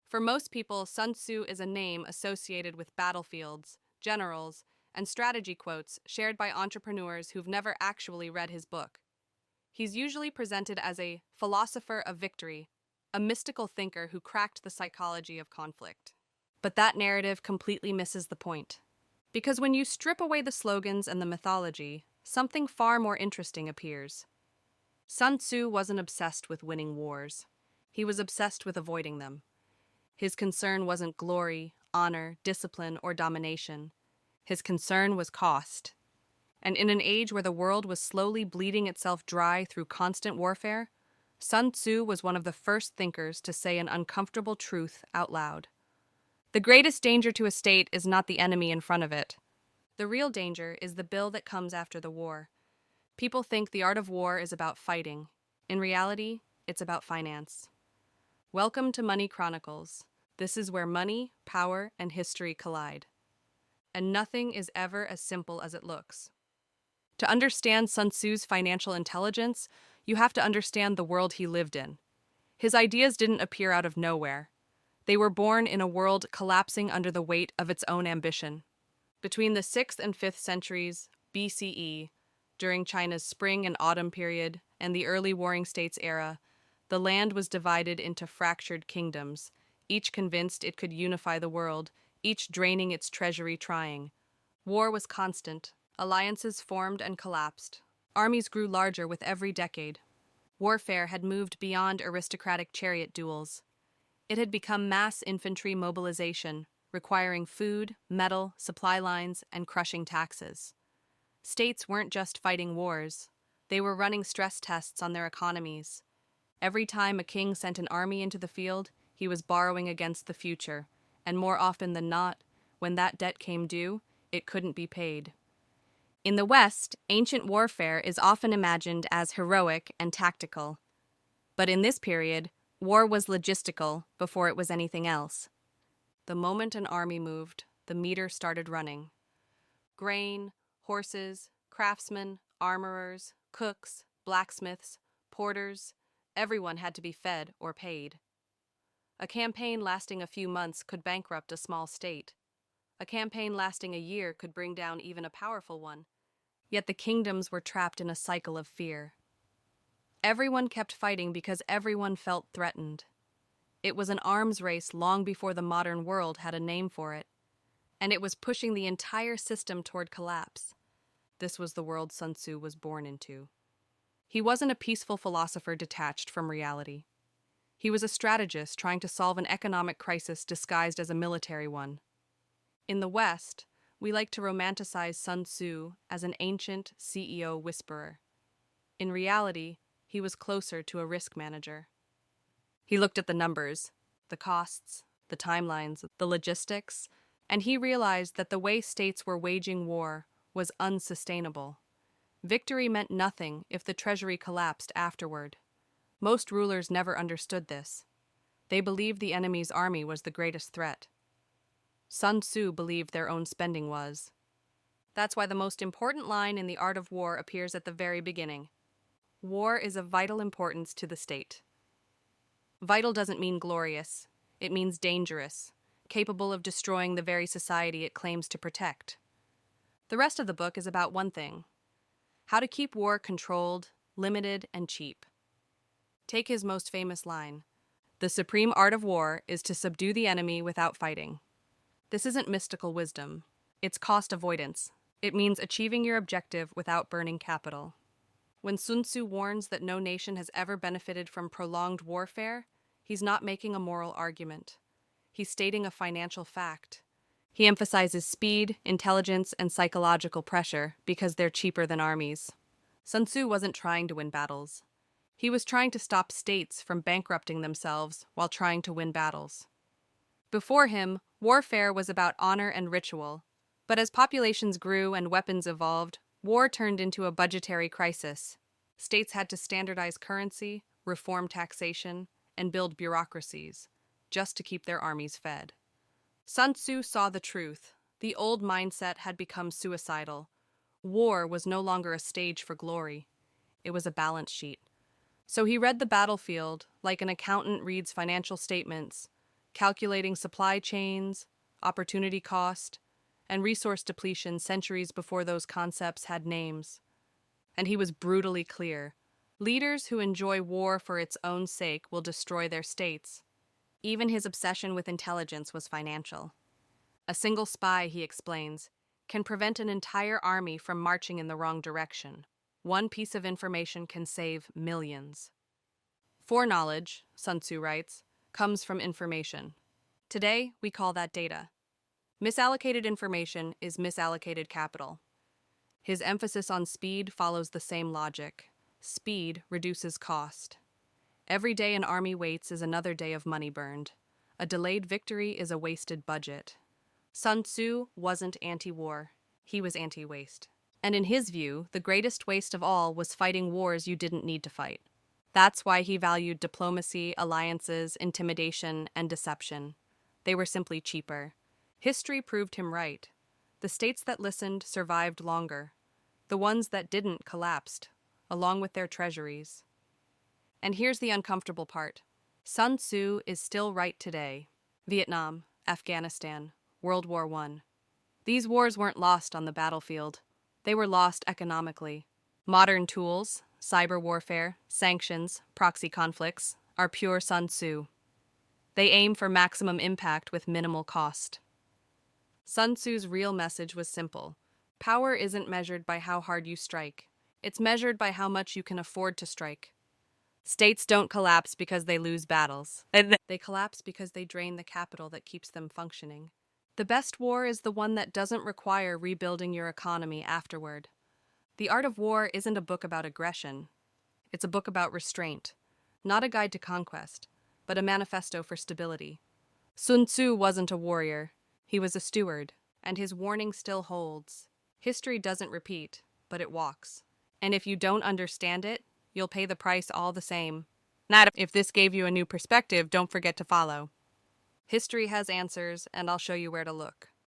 For most people, Sun Tzu is a name associated with battlefields, generals, and strategy quotes shared by entrepreneurs who've never actually read his book. He's usually presented as a philosopher of victory, a mystical thinker who cracked the psychology of conflict. But that narrative completely misses the point. Because when you strip away the slogans and the mythology, something far more interesting appears. Sun Tzu wasn't obsessed with winning wars. He was obsessed with avoiding them. His concern wasn't glory, honor, discipline, or domination. His concern was cost. And in an age where the world was slowly bleeding itself dry through constant warfare, Sun Tzu was one of the first thinkers to say an uncomfortable truth out loud. The greatest danger to a state is not the enemy in front of it. The real danger is the bill that comes after the war. People think the art of war is about fighting. In reality, it's about finance. Welcome to Money Chronicles. This is where money, power, and history collide. And nothing is ever as simple as it looks. To understand Sun Tzu's financial intelligence, you have to understand the world he lived in. His ideas didn't appear out of nowhere. They were born in a world collapsing under the weight of its own ambition. Between the 6th and 5th centuries BCE, during China's spring and autumn period and the early Warring States era, the land was divided into fractured kingdoms, each convinced it could unify the world, each draining its treasury trying. War was constant. Alliances formed and collapsed. Armies grew larger with every decade. Warfare had moved beyond aristocratic chariot duels. It had become mass infantry mobilization, requiring food, metal, supply lines, and crushing taxes. States weren't just fighting wars. They were running stress tests on their economies. Every time a king sent an army into the field, he was borrowing against the future, and more often than not, when that debt came due, it couldn't be paid. In the West, ancient warfare is often imagined as heroic and tactical. But in this period, war was logistical before it was anything else. The moment an army moved, the meter started running. Grain, horses, craftsmen, armorers, cooks, blacksmiths, porters, everyone had to be fed or paid. A campaign lasting a few months could bankrupt a small state. A campaign lasting a year could bring down even a powerful one. Yet the kingdoms were trapped in a cycle of fear. Everyone kept fighting because everyone felt threatened. It was an arms race long before the modern world had a name for it, and it was pushing the entire system toward collapse. This was the world Sun Tzu was born into. He wasn't a peaceful philosopher detached from reality. He was a strategist trying to solve an economic crisis disguised as a military one. In the West, we like to romanticize Sun Tzu as an ancient CEO whisperer. In reality, he was closer to a risk manager. He looked at the numbers, the costs, the timelines, the logistics, and he realized that the way states were waging war was unsustainable. Victory meant nothing if the treasury collapsed afterward. Most rulers never understood this. They believed the enemy's army was the greatest threat. Sun Tzu believed their own spending was. That's why the most important line in The Art of War appears at the very beginning. War is of vital importance to the state. Vital doesn't mean glorious. It means dangerous, capable of destroying the very society it claims to protect. The rest of the book is about one thing: how to keep war controlled, limited, and cheap. Take his most famous line: "The supreme art of war is to subdue the enemy without fighting." This isn't mystical wisdom. It's cost avoidance. It means achieving your objective without burning capital. When Sun Tzu warns that no nation has ever benefited from prolonged warfare, he's not making a moral argument. He's stating a financial fact. He emphasizes speed, intelligence, and psychological pressure because they're cheaper than armies. Sun Tzu wasn't trying to win battles. He was trying to stop states from bankrupting themselves while trying to win battles. Before him, warfare was about honor and ritual. But as populations grew and weapons evolved, war turned into a budgetary crisis. States had to standardize currency, reform taxation, and build bureaucracies, just to keep their armies fed. Sun Tzu saw the truth. The old mindset had become suicidal. War was no longer a stage for glory. It was a balance sheet. So he read the battlefield like an accountant reads financial statements, calculating supply chains, opportunity cost, and resource depletion centuries before those concepts had names. And he was brutally clear. Leaders who enjoy war for its own sake will destroy their states. Even his obsession with intelligence was financial. A single spy, he explains, can prevent an entire army from marching in the wrong direction. One piece of information can save millions. Foreknowledge, Sun Tzu writes, comes from information. Today, we call that data. Misallocated information is misallocated capital. His emphasis on speed follows the same logic. Speed reduces cost. Every day an army waits is another day of money burned. A delayed victory is a wasted budget. Sun Tzu wasn't anti-war. He was anti-waste. And in his view, the greatest waste of all was fighting wars you didn't need to fight. That's why he valued diplomacy, alliances, intimidation, and deception. They were simply cheaper. History proved him right. The states that listened survived longer. The ones that didn't collapsed, along with their treasuries. And here's the uncomfortable part. Sun Tzu is still right today. Vietnam, Afghanistan, World War I. These wars weren't lost on the battlefield. They were lost economically. Modern tools, cyber warfare, sanctions, proxy conflicts, are pure Sun Tzu. They aim for maximum impact with minimal cost. Sun Tzu's real message was simple. Power isn't measured by how hard you strike. It's measured by how much you can afford to strike. States don't collapse because they lose battles. They collapse because they drain the capital that keeps them functioning. The best war is the one that doesn't require rebuilding your economy afterward. The Art of War isn't a book about aggression. It's a book about restraint. Not a guide to conquest, but a manifesto for stability. Sun Tzu wasn't a warrior. He was a steward, and his warning still holds. History doesn't repeat, but it walks. And if you don't understand it, you'll pay the price all the same. If this gave you a new perspective, don't forget to follow. History has answers, and I'll show you where to look.